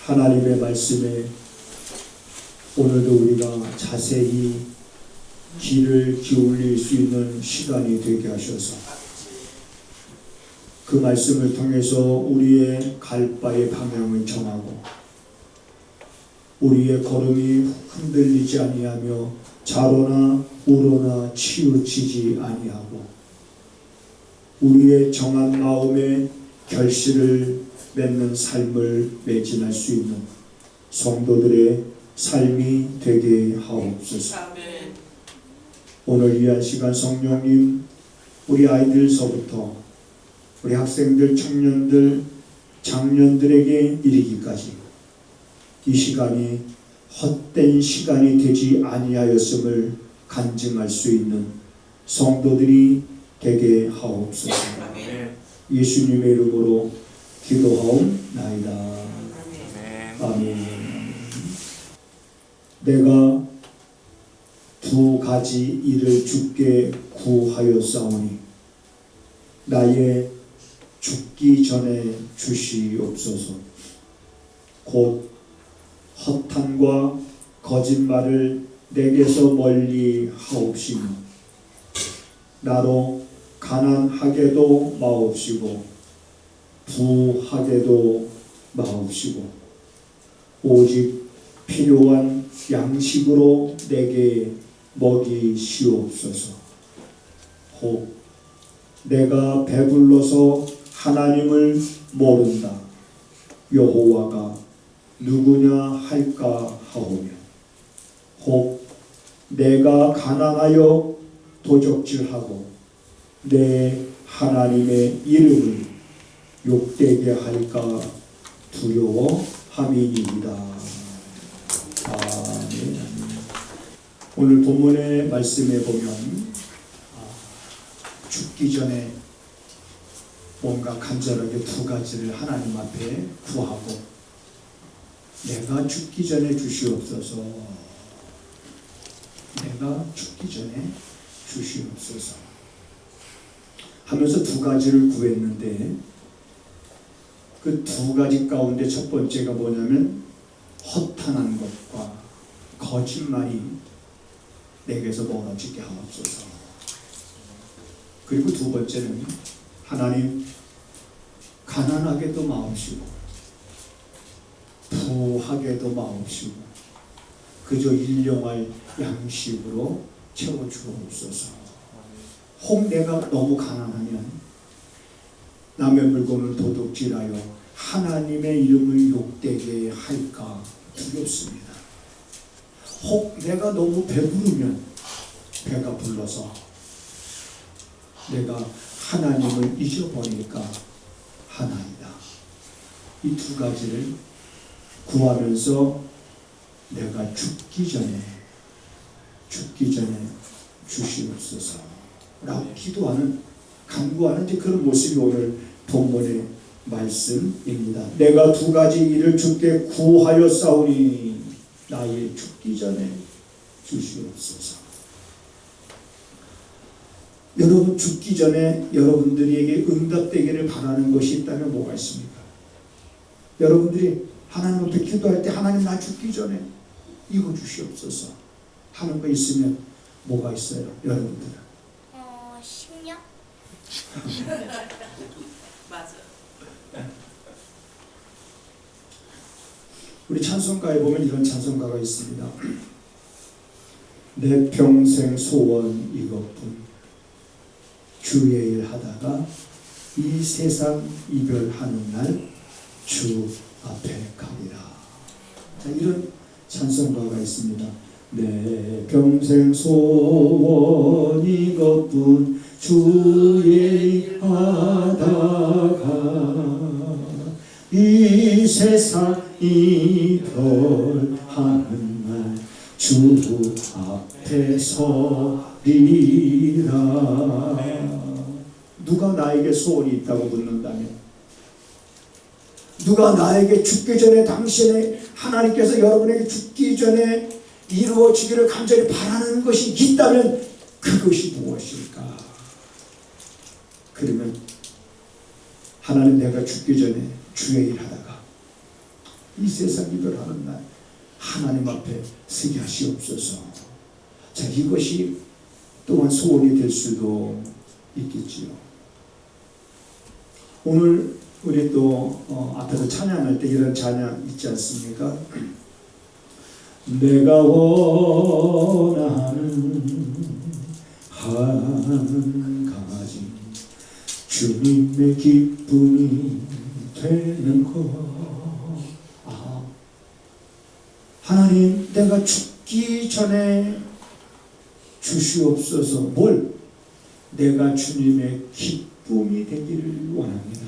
하나님의 말씀에 오늘도 우리가 자세히 귀를 기울일 수 있는 시간이 되게 하셔서 그 말씀을 통해서 우리의 갈 바의 방향을 정하고 우리의 걸음이 흔들리지 아니하며 좌로나 우로나 치우치지 아니하고 우리의 정한 마음에 결실을 맺는 삶을 매진할 수 있는 성도들의 삶이 되게 하옵소서. 오늘 귀한 시간 성령님, 우리 아이들서부터 우리 학생들, 청년들, 장년들에게 이르기까지 이 시간이 헛된 시간이 되지 아니하였음을 간증할 수 있는 성도들이 되게 하옵소서. 예수님의 이름으로 기도하옵나이다. 아멘. 내가 두 가지 일을 주께 구하였사오니 나의 죽기 전에 주시옵소서. 곧 허탄과 거짓말을 내게서 멀리 하옵시며 나로 가난하게도 마옵시고 부하게도 마옵시고 오직 필요한 양식으로 내게 먹이시옵소서. 혹 내가 배불러서 하나님을 모른다 여호와가 누구냐 할까 하오며 혹 내가 가난하여 도적질하고 내 하나님의 이름을 욕되게 할까 두려워함이니이다. 아멘. 오늘 본문의 말씀에 보면 죽기 전에 뭔가 간절하게 두 가지를 하나님 앞에 구하고 내가 죽기 전에 주시옵소서. 내가 죽기 전에 주시옵소서 하면서 두 가지를 구했는데 그 두 가지 가운데 첫 번째가 뭐냐면 허탄한 것과 거짓말이 내게서 멀어지게 하옵소서. 그리고 두 번째는 하나님 가난하게도 마옵시고 부하게도 마옵시고 그저 일용할 양식으로 채워주옵소서. 혹 내가 너무 가난하면 남의 물건을 도둑질하여 하나님의 이름을 욕되게 할까 두렵습니다. 혹 내가 너무 배부르면 배가 불러서 내가 하나님을 잊어버릴까 하나이다. 이 두 가지를 구하면서 내가 죽기 전에 주시옵소서 라고 기도하는, 간구하는 그런 모습이 오늘 본문의 말씀입니다. 내가 두 가지 일을 주께 구하였사오니 나의 죽기 전에 주시옵소서. 여러분 죽기 전에 여러분들에게 응답되기를 바라는 것이 있다면 뭐가 있습니까? 여러분들이 하나님 앞에 기도할 때 하나님 나 죽기 전에 이거 주시옵소서 하는 거 있으면 뭐가 있어요? 여러분들은 10년? 맞아. 우리 찬송가에 보면 이런 찬송가가 있습니다. 내 평생 소원 이것뿐 주의 일 하다가 이 세상 이별하는 날 주 앞에 가리라. 자, 이런 찬송가가 있습니다. 내 평생 소원 이것뿐 주의 일 하다가 이 세상 이별하는 날 주 앞에 서리라. 누가 나에게 소원이 있다고 묻는다면, 누가 나에게 죽기 전에 당신의 하나님께서 여러분에게 죽기 전에 이루어지기를 간절히 바라는 것이 있다면 그것이 무엇일까? 그러면 하나님 내가 죽기 전에 주의 일 하다가 이 세상 이별하는 날 하나님 앞에 서게 하시옵소서. 자, 이것이 또한 소원이 될 수도 있겠지요. 오늘 우리 또 앞에서 찬양할 때 이런 찬양 있지 않습니까? 내가 원하는 한 가지 주님의 기쁨이 되는 것. 하나님, 내가 죽기 전에 주시옵소서. 뭘? 내가 주님의 기쁨이 되기를 원합니다.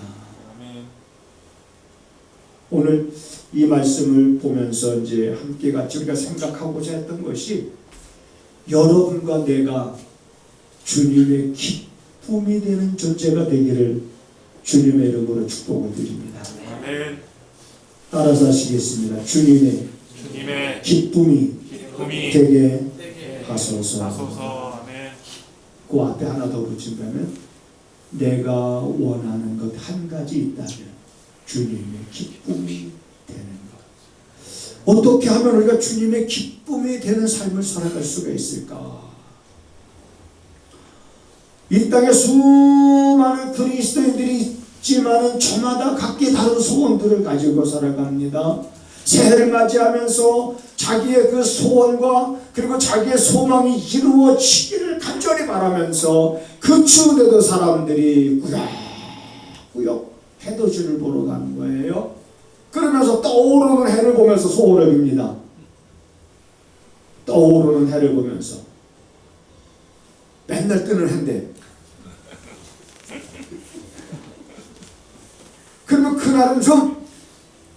오늘 이 말씀을 보면서 이제 함께 같이 우리가 생각하고자 했던 것이 여러분과 내가 주님의 기쁨이 되는 존재가 되기를 주님의 이름으로 축복을 드립니다. 아멘. 따라서 하시겠습니다. 주님의 기쁨이 되게 하소서. 아멘. 그 앞에 하나 더 붙인다면 내가 원하는 것 한 가지 있다면 주님의 기쁨이 되는 것. 어떻게 하면 우리가 주님의 기쁨이 되는 삶을 살아갈 수가 있을까? 이 땅에 수많은 그리스도인들이 있지만 저마다 각기 다른 소원들을 가지고 살아갑니다. 새해를 맞이하면서 자기의 그 소원과 그리고 자기의 소망이 이루어지기를 간절히 바라면서 그 추운데도 사람들이 꾸역꾸역 해돋이를 보러 가는 거예요. 그러면서 떠오르는 해를 보면서 소원을 빕니다. 떠오르는 해를 보면서 맨날 뜨는 해인데 그러면 그날은 좀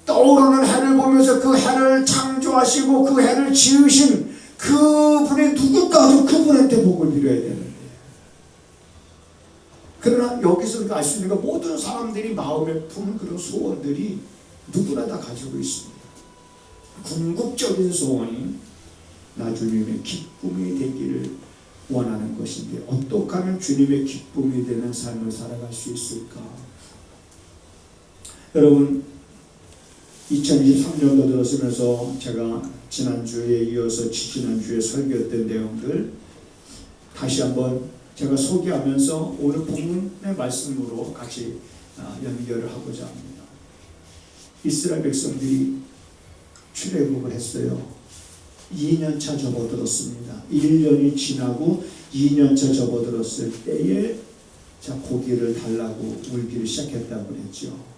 떠오르는 해를 보면서 그 해를 창조하시고 그 해를 지으신 그분이 누굴까 좀 그분한테 복을 빌어야 되는데, 그러나 여기서 우리가 알 수 있는 건 모든 사람들이 마음에 품은 그런 소원들이 누구나 다 가지고 있습니다. 궁극적인 소원이 나 주님의 기쁨이 되기를 원하는 것인데 어떻게 하면 주님의 기쁨이 되는 삶을 살아갈 수 있을까? 여러분, 2023년도 들었으면서 제가 지난주에 이어서 지난주에 설교했던 내용들 다시 한번 제가 소개하면서 오늘 본문의 말씀으로 같이 연결을 하고자 합니다. 이스라엘 백성들이 출애굽을 했어요. 2년차 접어들었습니다. 1년이 지나고 2년차 접어들었을 때에 자, 고기를 달라고 울기를 시작했다고 그랬죠.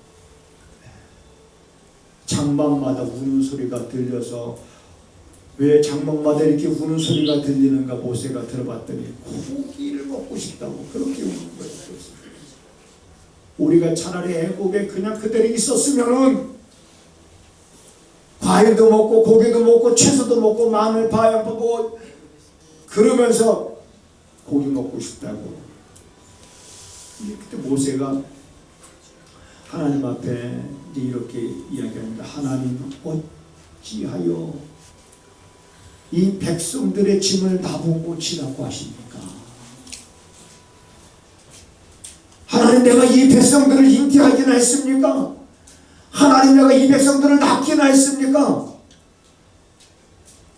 장막마다 우는 소리가 들려서 왜 장막마다 이렇게 우는 소리가 들리는가 모세가 들어봤더니 고기를 먹고 싶다고 그렇게 우는 거예요. 우리가 차라리 애국에 그냥 그대로 있었으면은 과일도 먹고 고기도 먹고 채소도 먹고 마늘 파야 먹고 그러면서 고기 먹고 싶다고. 그때 모세가 하나님 앞에 이렇게 이야기합니다. 하나님, 어찌하여 이 백성들의 짐을 나보고 지라고 하십니까? 하나님, 내가 이 백성들을 잉태하기나 했습니까? 하나님, 내가 이 백성들을 낳기나 했습니까?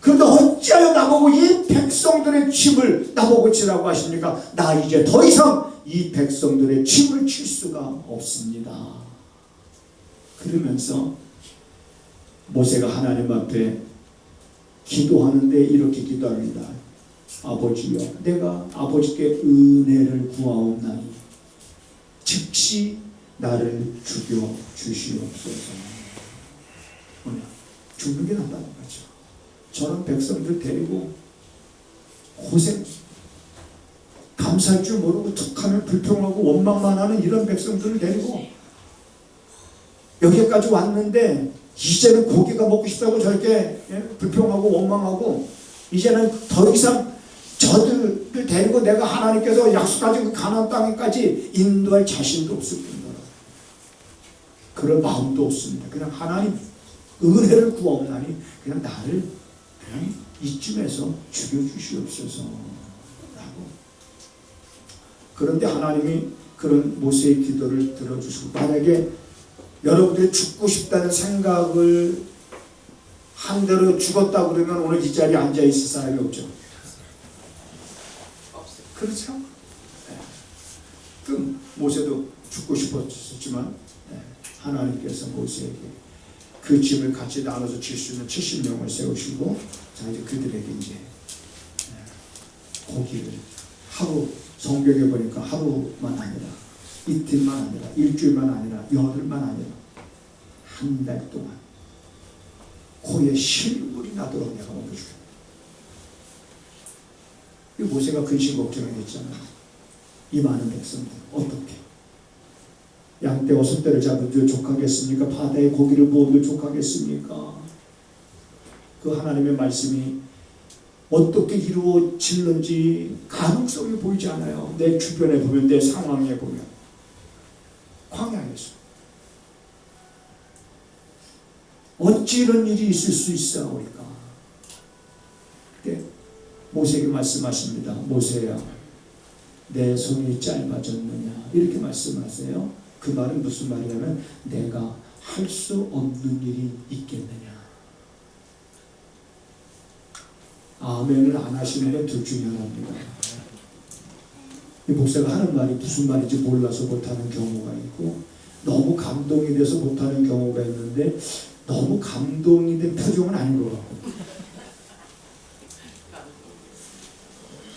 그런데 어찌하여 나보고 이 백성들의 짐을 나보고 지라고 하십니까? 나 이제 더 이상 이 백성들의 짐을 칠 수가 없습니다. 그러면서 모세가 하나님 앞에 기도하는데 이렇게 기도합니다. 아버지여, 내가 아버지께 은혜를 구하옵나니 즉시 나를 죽여 주시옵소서. 죽는 게 낫다는 거죠. 저런 백성들 데리고 고생, 감사할 줄 모르고 툭하면 불평하고 원망만 하는 이런 백성들을 데리고 여기까지 왔는데 이제는 고기가 먹고 싶다고 저렇게 불평하고 원망하고 이제는 더 이상 저들을 데리고 내가 하나님께서 약속하신 그 가나안 땅에까지 인도할 자신도 없을 뿐더러 그럴 마음도 없습니다. 그냥 하나님 은혜를 구하옵나니 그냥 나를 그냥 이쯤에서 죽여주시옵소서 라고. 그런데 하나님이 그런 모세의 기도를 들어주시고 만약에 여러분들이 죽고 싶다는 생각을 한 대로 죽었다 그러면 오늘 이 자리에 앉아 있을 사람이 없죠. 그렇죠? 네. 그 모세도 죽고 싶었지만 하나님께서 모세에게 그 짐을 같이 나눠서 질 수 있는 70명을 세우시고, 자 이제 그들에게 이제 고기를 하루, 성경에 보니까 하루만 아니라 이틀만 아니라 일주일만 아니라 열흘만 아니라 한 달 동안 코에 실물이 나도록 내가 먹여주겠다. 이 모세가 근심 걱정을 했잖아요. 이 많은 백성들 어떻게 양떼와 소떼를 잡으려 족하겠습니까? 바다의 고기를 먹으려 족하겠습니까? 그 하나님의 말씀이 어떻게 이루어질는지 가능성이 보이지 않아요. 내 주변에 보면, 내 상황에 보면, 광야에서 어찌 이런 일이 있을 수 있사오리까? 그때 모세에게 말씀하십니다. 모세야, 내 손이 짧아졌느냐? 이렇게 말씀하세요. 그 말은 무슨 말이냐면 내가 할 수 없는 일이 있겠느냐? 아멘을 안 하시는 건 둘 중에 하나입니다. 이 목사가 하는 말이 무슨 말인지 몰라서 못하는 경우가 있고, 너무 감동이 돼서 못하는 경우가 있는데, 너무 감동이 된 표정은 아닌 것 같고.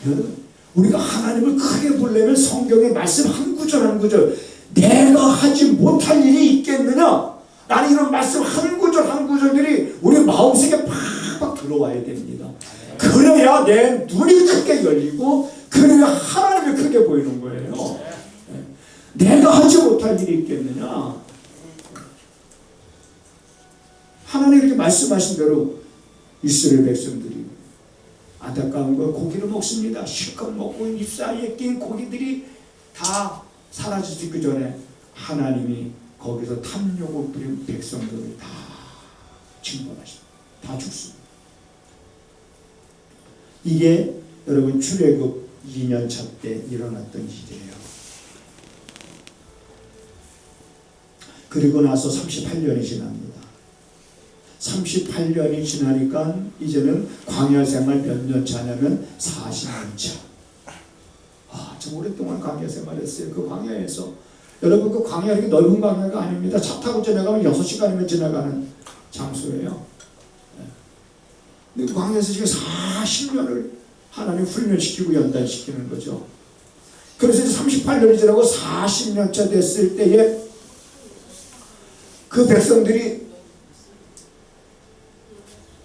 여러분, 우리가 하나님을 크게 보려면 성경의 말씀 한 구절 한 구절, 내가 하지 못할 일이 있겠느냐? 나는 이런 말씀 한 구절 한 구절들이 우리 마음속에 팍팍 들어와야 됩니다. 그래야 내 눈이 크게 열리고, 그래야 하나님이 크게 보이는 거예요. 내가 하지 못할 일이 있겠느냐? 하나님이 이렇게 말씀하신 대로 이스라엘 백성들이 안타까운 걸 고기를 먹습니다. 실컷 먹고 입 사이에 낀 고기들이 다 사라지기 전에 하나님이 거기서 탐욕을 부린 백성들을 다 징벌하십니다. 다 죽습니다. 이게 여러분 출애굽 2년차 때 일어났던 일이에요. 그리고 나서 38년이 지납니다. 38년이 지나니까 이제는 광야 생활 몇 년 차냐면 40년 차. 참 오랫동안 광야 생활했어요. 그 광야에서 여러분, 그 광야 이렇게 넓은 광야가 아닙니다. 차 타고 지나가면 6시간이면 지나가는 장소예요. 근데 광야에서 지금 40년을 하나님 훈련시키고 연단시키는 거죠. 그래서 이제 38년이 지나고 40년 차 됐을 때에 그 백성들이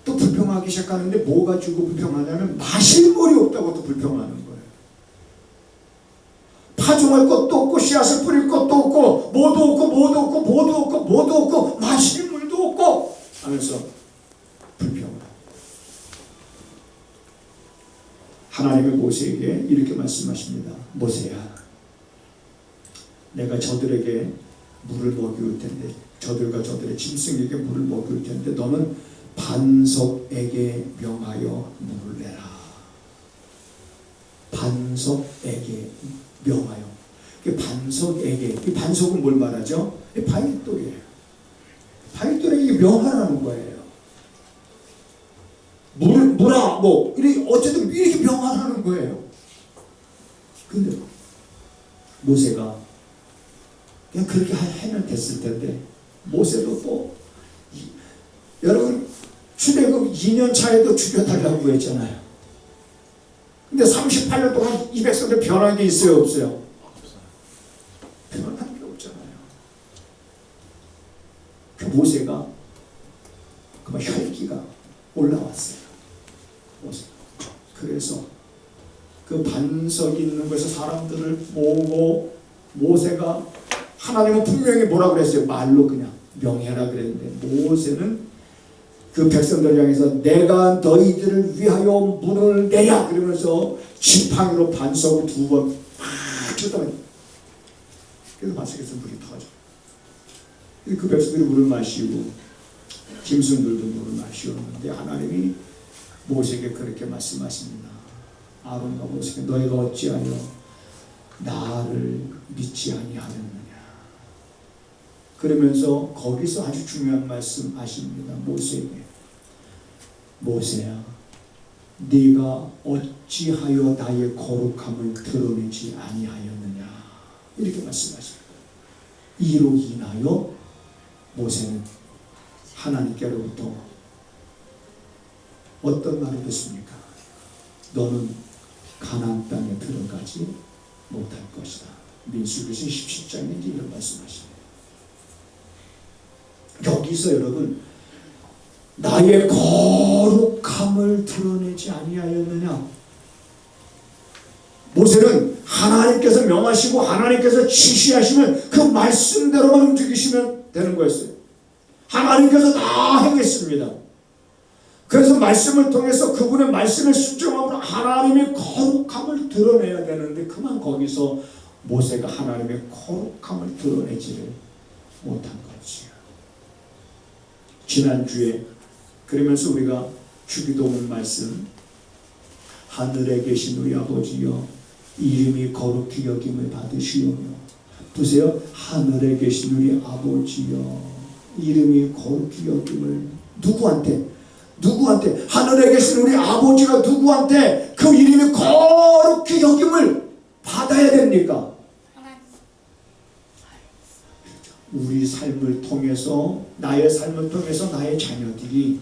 또 불평하기 시작하는데, 뭐 가지고 불평하냐면 마실 물이 없다고 또 불평하는 거예요. 파종할 것도 없고 씨앗을 뿌릴 것도 없고 뭐도 없고 뭐도 없고 뭐도 없고 뭐도 없고 마실 물도 없고 하면서 불평을. 하나님의 모세에게 이렇게 말씀하십니다. 모세야, 내가 저들에게 물을 먹일 텐데, 저들과 저들의 짐승에게 물을 먹일 텐데 너는 반석에게 명하여 물을 내라. 반석에게 명하여. 반석에게, 이 반석은 뭘 말하죠? 바위돌이에요. 바위돌에게 명하라는 거예요. 물아, 뭐 어쨌든 이렇게 명하라는 거예요. 근데 모세가 그냥 그렇게 하면 됐을 텐데, 모세도 또 여러분 출애굽 2년 차에도 죽여달라고 했잖아요. 근데 38년 동안 이 백성들 변한 게 있어요, 없어요? 변한 게 없잖아요. 그 모세가 그만 혈기가 올라왔어요. 모세가. 그래서 그 반석이 있는 곳에서 사람들을 모으고, 모세가, 하나님은 분명히 뭐라 그랬어요? 말로 그냥 명해라 그랬는데, 모세는 그 백성들을 향해서 내가 너희들을 위하여 물을 내랴 그러면서 지팡이로 반석을 2번 팍 쳤다면, 그래서 반석에서 물이 터져. 그 백성들이 물을 마시고 짐승들도 물을 마시었는데, 하나님이 모세에게 그렇게 말씀하십니다. 아론과 모세에게 너희가 어찌하여 나를 믿지 아니하였느냐. 그러면서 거기서 아주 중요한 말씀 하십니다. 모세에게 모세야, 네가 어찌하여 나의 거룩함을 드러내지 아니하였느냐, 이렇게 말씀하십니다. 이로 인하여 모세는 하나님께로부터 어떤 말을 듣습니까? 너는 가나안 땅에 들어가지 못할 것이다. 민수기서 17장에 이런 말씀하십니다. 여기서 여러분, 나의 거룩함을 드러내지 아니하였느냐? 모세는 하나님께서 명하시고 하나님께서 지시하시면 그 말씀대로만 움직이시면 되는 거였어요. 하나님께서 다 행했습니다. 그래서 말씀을 통해서 그분의 말씀에 순종하면 하나님의 거룩함을 드러내야 되는데 그만 거기서 모세가 하나님의 거룩함을 드러내지를 못한 거지요. 지난주에 그러면서 우리가 주기도문 말씀, 하늘에 계신 우리 아버지여 이름이 거룩히 여김을 받으시오며, 보세요, 하늘에 계신 우리 아버지여 이름이 거룩히 여김을, 누구한테 하늘에 계신 우리 아버지가 누구한테 그 이름이 거룩히 여김을 받아야 됩니까? 우리 삶을 통해서, 나의 삶을 통해서 나의 자녀들이,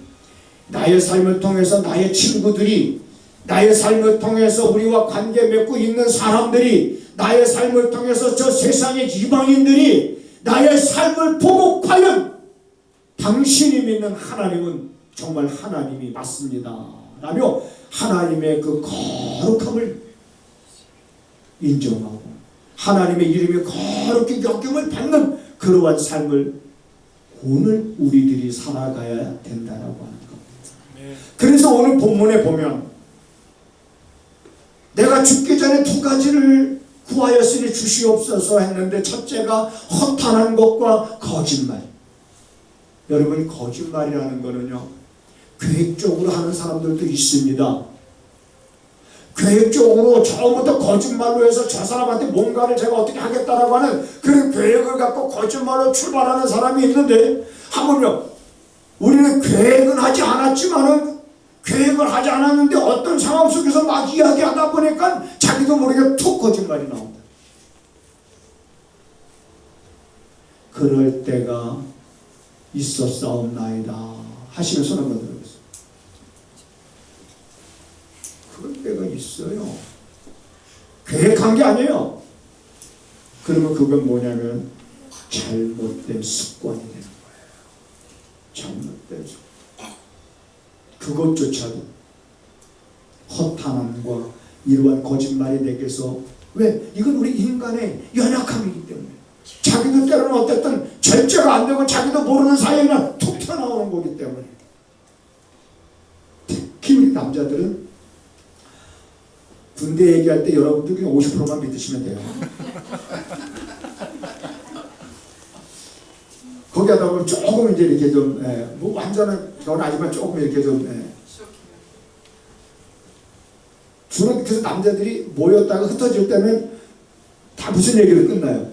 나의 삶을 통해서 나의 친구들이, 나의 삶을 통해서 우리와 관계 맺고 있는 사람들이, 나의 삶을 통해서 저 세상의 이방인들이 나의 삶을 보고 과연 당신이 믿는 하나님은 정말 하나님이 맞습니다 라며 하나님의 그 거룩함을 인정하고 하나님의 이름이 거룩히 여김을 받는 그러한 삶을 오늘 우리들이 살아가야 된다라고 하는 겁니다. 그래서 오늘 본문에 보면 내가 죽기 전에 두 가지를 구하였으니 주시옵소서 했는데, 첫째가 허탄한 것과 거짓말. 여러분, 거짓말이라는 거는요, 계획적으로 하는 사람들도 있습니다. 계획적으로 처음부터 거짓말로 해서 저 사람한테 뭔가를 제가 어떻게 하겠다라고 하는 그런 계획을 갖고 거짓말로 출발하는 사람이 있는데, 하물며 우리는 계획은 하지 않았지만은, 계획을 하지 않았는데 어떤 상황 속에서 막 이야기하다 보니까 자기도 모르게 툭 거짓말이 나온다. 그럴 때가 있었사옵나이다 하시면서 한번 들어보세요. 그럴 때가 있어요. 계획한 게 아니에요. 그러면 그건 뭐냐면 잘못된 습관이 되는 거예요. 잘못된 습관. 그것조차도 허탄함과 이러한 거짓말이 내게서, 왜? 이건 우리 인간의 연약함이기 때문에, 자기도 때로는 어쨌든 절제가 안 되고 자기도 모르는 사이에 그냥 툭 튀어나오는 거기 때문에. 특히 우리 남자들은 군대 얘기할 때 여러분들 그냥 50%만 믿으시면 돼요. 거기 하다 보면 조금 이제 이렇게 좀, 뭐 완전한 건 아니지만 조금 이렇게 좀, 주로 그래서 남자들이 모였다가 흩어질 때는 다 무슨 얘기를 끝나요?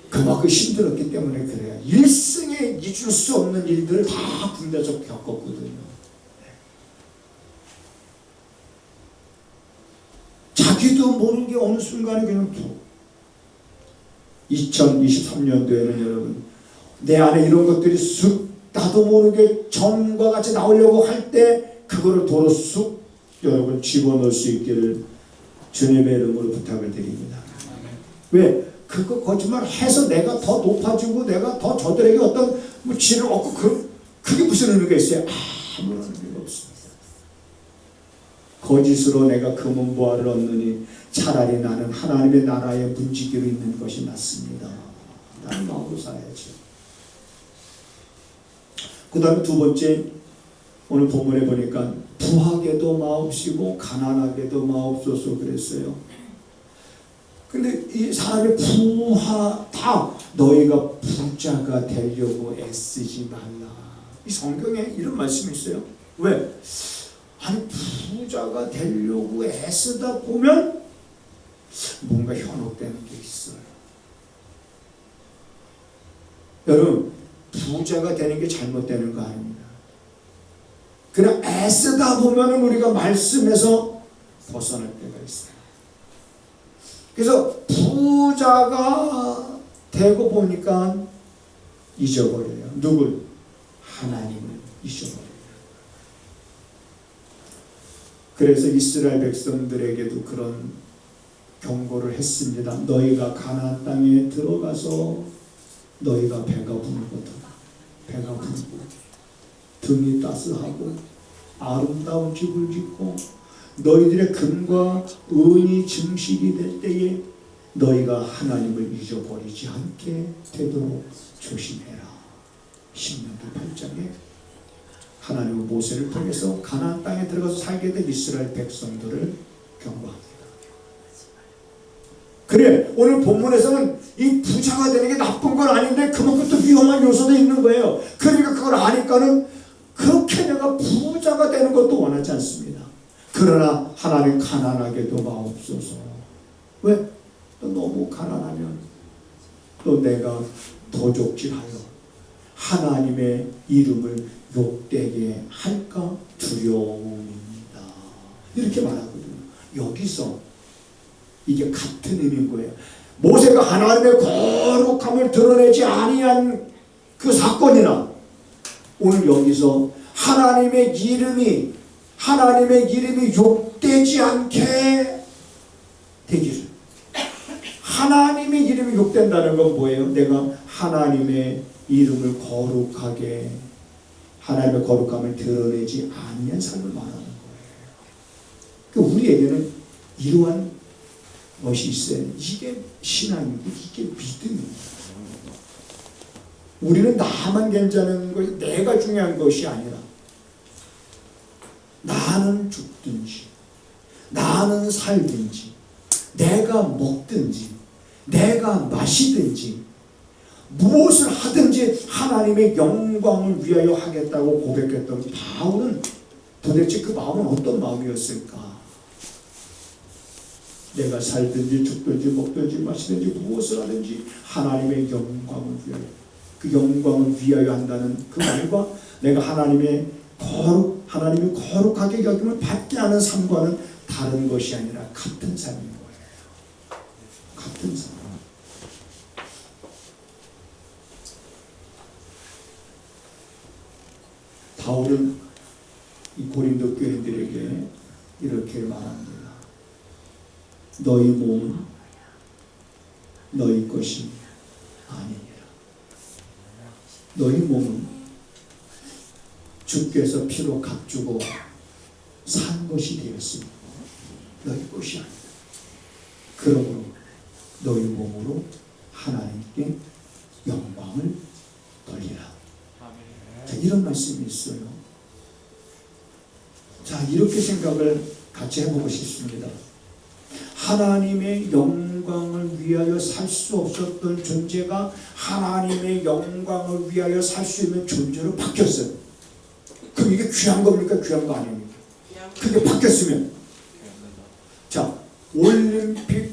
그만큼 힘들었기 때문에 그래요. 일생에 잊을 수 없는 일들을 다 군대에서 겪었거든요. 자기도 모르게 어느 순간에 그냥 2023년도에는 여러분, 내 안에 이런 것들이 쑥 나도 모르게 전과 같이 나오려고 할 때 그거를 도로 쑥 여러분 집어넣을 수 있기를 주님의 이름으로 부탁을 드립니다. 왜? 그거 거짓말 해서 내가 더 높아지고 내가 더 저들에게 어떤 뭐 지를 얻고 그게 무슨 의미가 있어요? 아무런 의미가 없습니다. 거짓으로 내가 금은보화를 얻느니 차라리 나는 하나님의 나라에 문지기로 있는 것이 낫습니다. 나는 마음으로 살아야지. 그 다음에 두 번째, 오늘 본문에 보니까 부하게도 마옵시고 가난하게도 마옵소서 그랬어요. 근데 이 사람의 부하다, 너희가 부자가 되려고 애쓰지 말라. 이 성경에 이런 말씀이 있어요. 왜? 아니 부자가 되려고 애쓰다 보면 뭔가 현혹되는 게 있어요. 여러분, 부자가 되는 게 잘못되는 거 아닙니다. 그냥 애쓰다 보면은 우리가 말씀에서 벗어날 때가 있어요. 그래서 부자가 되고 보니까 잊어버려요. 누굴? 하나님을 잊어버려요. 그래서 이스라엘 백성들에게도 그런 경고를 했습니다. 너희가 가나안 땅에 들어가서 너희가 배가 부르거든. 배가 부르고 등이 따스하고 아름다운 집을 짓고 너희들의 금과 은이 증식이 될 때에 너희가 하나님을 잊어버리지 않게 되도록 조심해라. 10년도 8장에 하나님은 모세를 통해서 가나안 땅에 들어가서 살게 된 이스라엘 백성들을 경고합니다. 그래, 오늘 본문에서는 이 부자가 되는 게 나쁜 건 아닌데 그만큼 또 위험한 요소도 있는 거예요. 그러니까 그걸 아니까는 그렇게 내가 부자가 되는 것도 원하지 않습니다. 그러나 하나님 가난하게도 마옵소서. 왜? 또 너무 가난하면 또 내가 도적질하여 하나님의 이름을 욕되게 할까 두려움입니다. 이렇게 말하거든요. 여기서 이게 같은 의미인 거예요. 모세가 하나님의 거룩함을 드러내지 아니한 그 사건이나 오늘 여기서 하나님의 이름이 욕되지 않게 되기를. 하나님의 이름이 욕된다는 건 뭐예요? 내가 하나님의 이름을 거룩하게, 하나님의 거룩함을 드러내지 아니한 삶을 말하는 거예요. 그러니까 우리에게는 이러한 것이 있어요. 이게 신앙이고 이게 믿음입니다. 우리는 나만 괜찮은 것이, 내가 중요한 것이 아니라 나는 죽든지 나는 살든지 내가 먹든지 내가 마시든지 무엇을 하든지 하나님의 영광을 위하여 하겠다고 고백했던 바울은 도대체 그 마음은 어떤 마음이었을까? 내가 살든지 죽든지 먹든지 마시든지 무엇을 하든지 하나님의 영광을 위하여, 그 영광을 위하여 한다는 그 말과 내가 하나님이 거룩하게 여김을 받게 하는 삶과는 다른 것이 아니라 같은 삶인 거예요. 같은 삶. 바울은 이 고린도 교인들에게 이렇게 말합니다. 너희 몸은 너희 것이 아니니라. 너희 몸은 주께서 피로 값주고 산 것이 되었으니 너희 것이 아니다. 그러므로 너희 몸으로 하나님께 영광을 돌리라. 자, 이런 말씀이 있어요. 자, 이렇게 생각을 같이 해보고 싶습니다. 하나님의 영광을 위하여 살 수 없었던 존재가 하나님의 영광을 위하여 살 수 있는 존재로 바뀌었어요. 그럼 이게 귀한 겁니까? 귀한 거 아닙니까? 그게 바뀌었으면, 자, 올림픽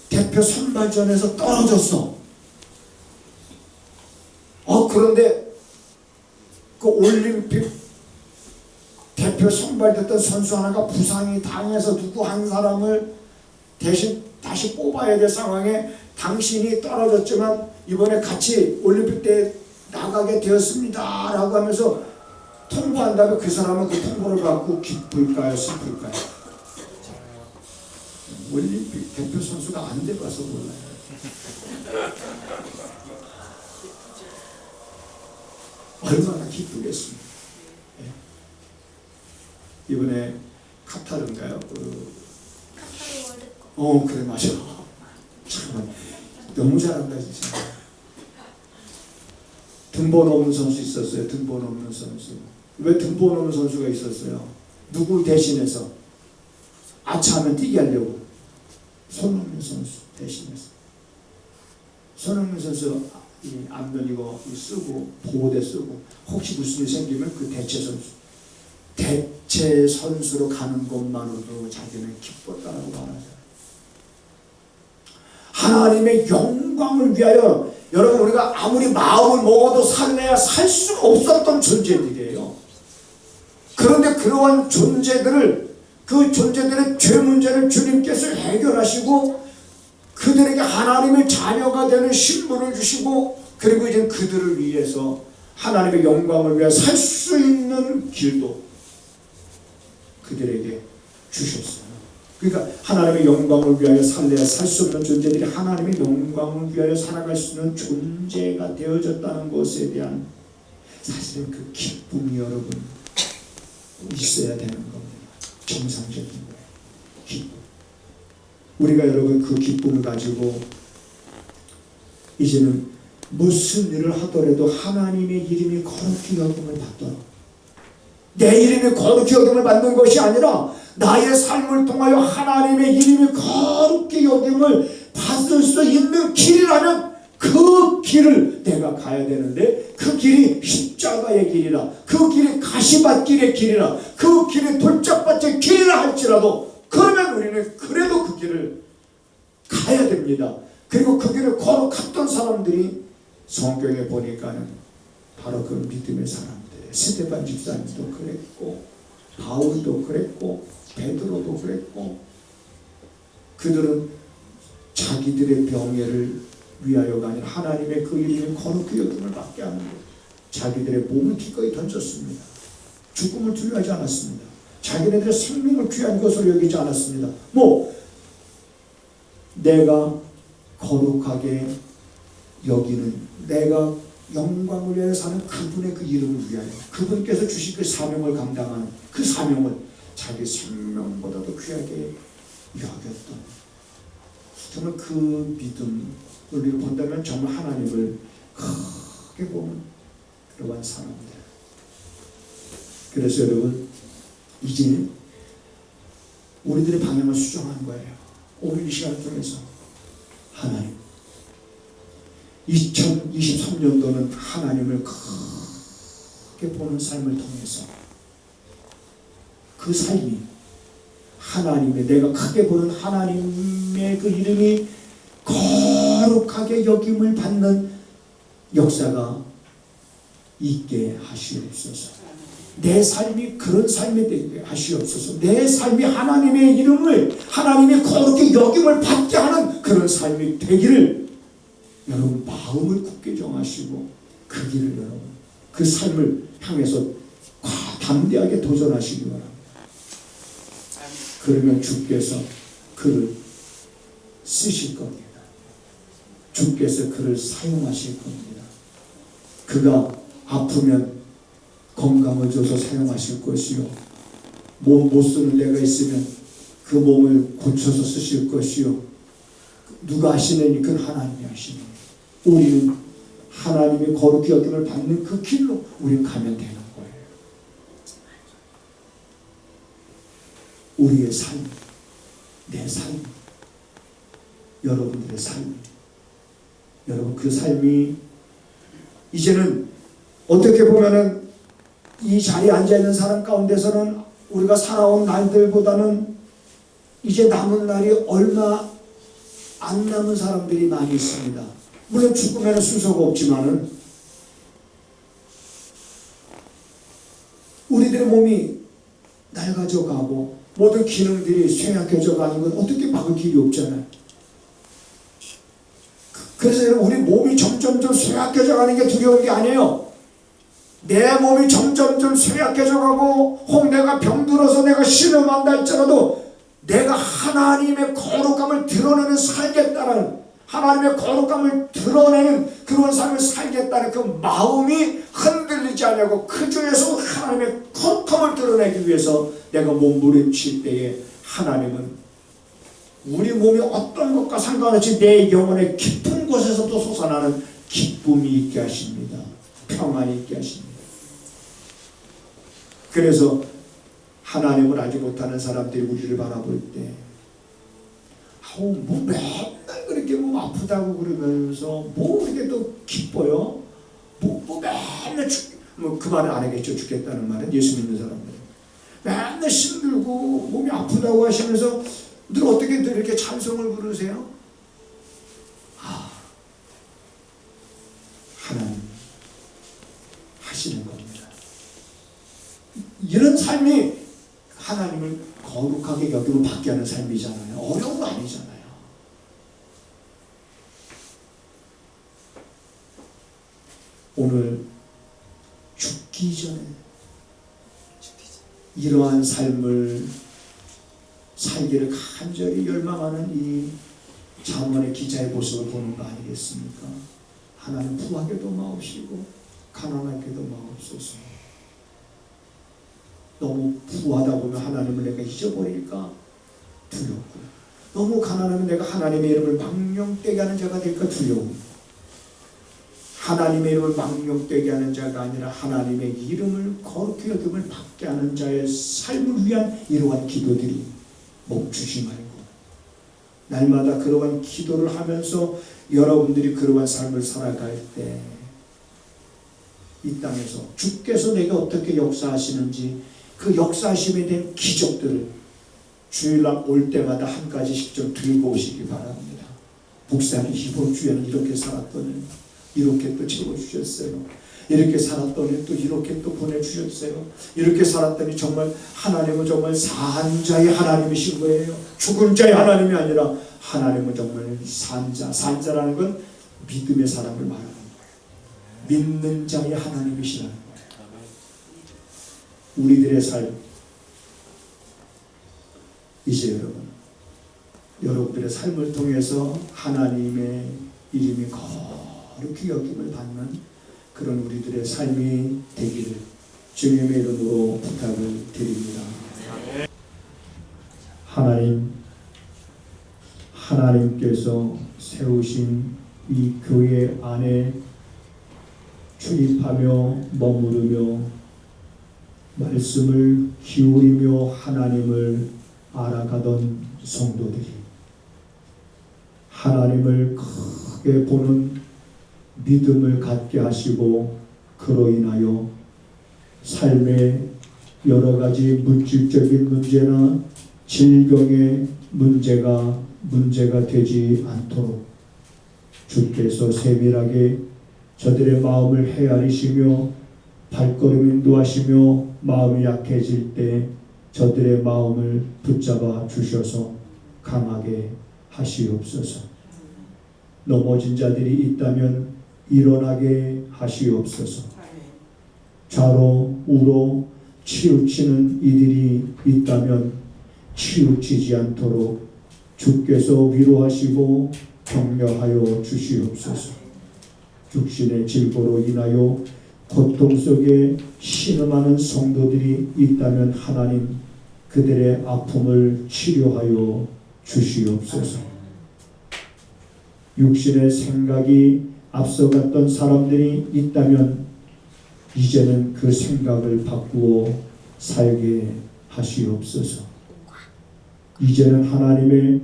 대표 선발전에서 떨어졌어. 그런데 그 올림픽 대표 선발됐던 선수 하나가 부상이 당해서 누구 한 사람을 대신 다시 뽑아야 될 상황에 당신이 떨어졌지만 이번에 같이 올림픽 때 나가게 되었습니다 라고 하면서 통보한다면 그 사람은 그 통보를 받고 기쁠까요? 슬플까요? 올림픽 대표 선수가 안 돼봐서 몰라요. 얼마나 기쁘겠습니까? 이번에 카타르인가요? 그래, 맞아. 참, 너무 잘한다, 진짜. 등번 없는 선수 있었어요. 등번 없는 선수. 왜 등번 없는 선수가 있었어요? 누구 대신해서? 아차하면 뛰게 하려고. 손흥민 선수 대신해서. 손흥민 선수 이 안면 이거 쓰고 보호대 쓰고 혹시 무슨 일 생기면 그 대체 선수로 가는 것만으로도 자기는 기뻤다라고 말하죠. 하나님의 영광을 위하여 여러분 우리가 아무리 마음을 먹어도 살래야 살 수가 없었던 존재들이에요. 그런데 그러한 존재들을, 그 존재들의 죄 문제를 주님께서 해결하시고 그들에게 하나님의 자녀가 되는 신분을 주시고, 그리고 이제 그들을 위해서 하나님의 영광을 위해 살 수 있는 길도 그들에게 주셨어요. 그러니까 하나님의 영광을 위하여 살래야 살 수 없는 존재들이 하나님의 영광을 위하여 살아갈 수 있는 존재가 되어졌다는 것에 대한 사실은 그 기쁨이 여러분 있어야 되는 겁니다. 정상적인 거예요. 기쁨. 우리가 여러분 그 기쁨을 가지고 이제는 무슨 일을 하더라도 하나님의 이름이 거룩히 여김을 받도록, 내 이름이 거룩히 여김을 받는 것이 아니라 나의 삶을 통하여 하나님의 이름이 거룩히 여김을 받을 수 있는 길이라면 그 길을 내가 가야 되는데, 그 길이 십자가의 길이라, 그 길이 가시밭길의 길이라, 그 길이 돌짝밭의 길이라 할지라도 그러면 우리는 그래도 그 길을 가야 됩니다. 그리고 그 길을 걸어갔던 사람들이 성경에 보니까는 바로 그 믿음의 사람들, 스데반 집사님도 그랬고 바울도 그랬고 베드로도 그랬고, 그들은 자기들의 병해를 위하여가 아니라 하나님의 그 이름이 거룩히 여김을 받게 하는 것, 자기들의 몸을 기꺼이 던졌습니다. 죽음을 두려워하지 않았습니다. 자기네들의 생명을 귀한 것으로 여기지 않았습니다. 내가 거룩하게 여기는, 내가 영광을 위하여 사는 그분의 그 이름을 위하여, 그분께서 주신 그 사명을 감당하는 그 사명을 자기 생명보다도 귀하게 여겼던, 정말 그 믿음을 우리가 본다면 정말 하나님을 크게 보는 그러한 사람들. 그래서 여러분 이제 우리들의 방향을 수정하는 거예요. 오늘 이 시간을 통해서 하나님, 2023년도는 하나님을 크게 보는 삶을 통해서 그 삶이 하나님의, 내가 크게 보는 하나님의 그 이름이 거룩하게 여김을 받는 역사가 있게 하시옵소서. 내 삶이 그런 삶이 되게 하시옵소서. 내 삶이 하나님의 이름을, 하나님의 거룩히 여김을 받게 하는 그런 삶이 되기를 여러분 마음을 굳게 정하시고 그 길을 여러분, 그 삶을 향해서 담대하게 도전하시기 바랍니다. 그러면 주께서 그를 쓰실 겁니다. 주께서 그를 사용하실 겁니다. 그가 아프면 건강을 줘서 사용하실 것이요, 몸 못 쓰는 데가 있으면 그 몸을 고쳐서 쓰실 것이요, 누가 하시느니 그건 하나님이 하시느니, 우리는 하나님의 거룩히 여김을 받는 그 길로 우리는 가면 되는 거예요. 우리의 삶, 내 삶, 여러분들의 삶, 여러분 그 삶이 이제는 어떻게 보면은 이 자리에 앉아있는 사람 가운데서는 우리가 살아온 날들보다는 이제 남은 날이 얼마 안 남은 사람들이 많이 있습니다. 물론 죽으면 순서가 없지만은 우리들의 몸이 낡아져 가고 모든 기능들이 쇠약해져 가는 건 어떻게 막을 길이 없잖아요. 그래서 여러분, 우리 몸이 점점점 쇠약해져 가는 게 두려운 게 아니에요. 내 몸이 점점점 쇠약해져 가고 혹 내가 병들어서 내가 신음한다 할지라도 내가 하나님의 거룩함을 드러내는 살겠다는, 하나님의 거룩함을 드러내는 그런 삶을 살겠다는 그 마음이 흔들리지 않냐고, 그 중에서 하나님의 거룩함을 드러내기 위해서 내가 몸부림칠 때에 하나님은 우리 몸이 어떤 것과 상관없이 내 영혼의 깊은 곳에서도 솟아나는 기쁨이 있게 하십니다. 평안이 있게 하십니다. 그래서 하나님을 알지 못하는 사람들이 우리를 바라볼 때 뭐 맨날 그렇게 뭐 아프다고 그러면서 뭐 이렇게 또 기뻐요? 뭐 맨날 그 말은 안 하겠죠. 죽겠다는 말은. 예수 믿는 사람들 맨날 힘들고 몸이 아프다고 하시면서 늘 어떻게 늘 이렇게 찬송을 부르세요? 하나님 하시는 겁니다. 이런 삶이 하나님을 거룩하게 여기고 받게 하는 삶이잖아요. 어려운 거 아니잖아요. 오늘 죽기 전에 이러한 삶을 살기를 간절히 열망하는 이 잠언의 기자의 모습을 보는 거 아니겠습니까? 하나님 부하게도 마옵시고 가난하게도 마옵소서. 너무 부하다 보면 하나님을 내가 잊어버릴까 두렵고, 너무 가난하면 내가 하나님의 이름을 망령되게 하는 자가 될까 두려움. 하나님의 이름을 망령되게 하는 자가 아니라 하나님의 이름을 거룩히 여김을 받게 하는 자의 삶을 위한 이러한 기도들이 멈추지 말고 날마다 그러한 기도를 하면서 여러분들이 그러한 삶을 살아갈 때 이 땅에서 주께서 내게 어떻게 역사하시는지 그 역사하심에 대한 기적들을 주일날 올 때마다 한 가지씩 좀 들고 오시기 바랍니다. 목사님 이번 주에는 이렇게 살았더니 이렇게 또 채워주셨어요. 이렇게 살았더니 또 이렇게 또 보내주셨어요. 이렇게 살았더니 정말 하나님은 정말 산 자의 하나님이신 거예요. 죽은 자의 하나님이 아니라 하나님은 정말 산 자. 산 자라는 건 믿음의 사람을 말하는 거예요. 믿는 자의 하나님이시라는 거예요. 우리들의 삶, 이제 여러분들의 삶을 통해서 하나님의 이름이 거룩히 여김을 받는 그런 우리들의 삶이 되기를 주님의 이름으로 부탁을 드립니다. 하나님께서 세우신 이 교회 안에 출입하며 머무르며 말씀을 기울이며 하나님을 알아가던 성도들이 하나님을 크게 보는 믿음을 갖게 하시고 그로 인하여 삶의 여러 가지 물질적인 문제나 질병의 문제가 되지 않도록 주께서 세밀하게 저들의 마음을 헤아리시며 발걸음 인도하시며 마음이 약해질 때 저들의 마음을 붙잡아 주셔서 강하게 하시옵소서. 넘어진 자들이 있다면 일어나게 하시옵소서. 좌로 우로 치우치는 이들이 있다면 치우치지 않도록 주께서 위로하시고 격려하여 주시옵소서. 육신의 질고로 인하여 고통 속에 신음하는 성도들이 있다면 하나님 그들의 아픔을 치료하여 주시옵소서. 육신의 생각이 앞서갔던 사람들이 있다면 이제는 그 생각을 바꾸어 살게 하시옵소서. 이제는 하나님의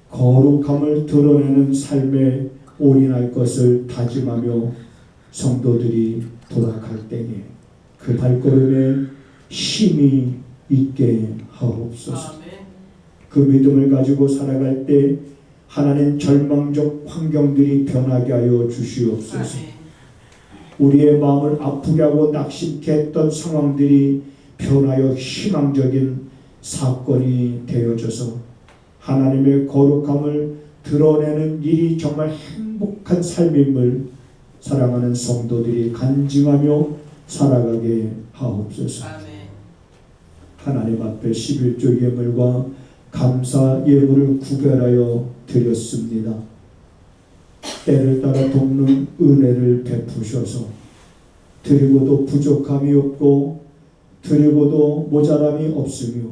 거룩함을 드러내는 삶에 올인할 것을 다짐하며 성도들이 돌아갈 때에 그 발걸음에 힘이 있게 하옵소서. 그 믿음을 가지고 살아갈 때 하나님 절망적 환경들이 변하게 하여 주시옵소서. 우리의 마음을 아프게 하고 낙심케 했던 상황들이 변하여 희망적인 사건이 되어져서 하나님의 거룩함을 드러내는 일이 정말 행복한 삶임을 사랑하는 성도들이 간증하며 살아가게 하옵소서. 하나님 앞에 11조 예물과 감사 예물을 구별하여 드렸습니다. 때를 따라 돕는 은혜를 베푸셔서 드리고도 부족함이 없고 드리고도 모자람이 없으며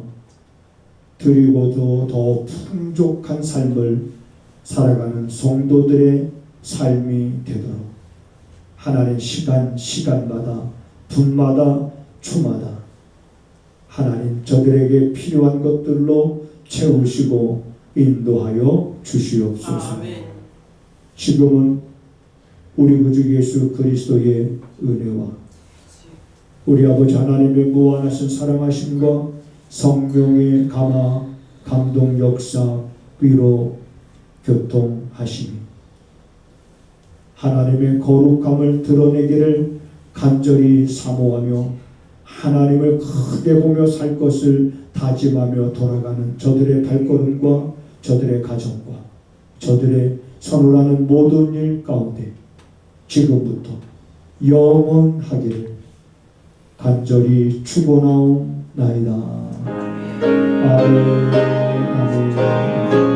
드리고도 더 풍족한 삶을 살아가는 성도들의 삶이 되도록 하나님 시간마다 분마다 주마다 하나님 저들에게 필요한 것들로 채우시고 인도하여 주시옵소서. 아멘. 지금은 우리 구주 예수 그리스도의 은혜와 우리 아버지 하나님의 무한하신 사랑하심과 성령의 감화 감동 역사 위로 교통하심이 하나님의 거룩함을 드러내기를 간절히 사모하며 하나님을 크게 보며 살 것을 다짐하며 돌아가는 저들의 발걸음과 저들의 가정과 저들의 선언하는 모든 일 가운데 지금부터 영원하기를 간절히 축원하옵나이다. 아멘. 아멘.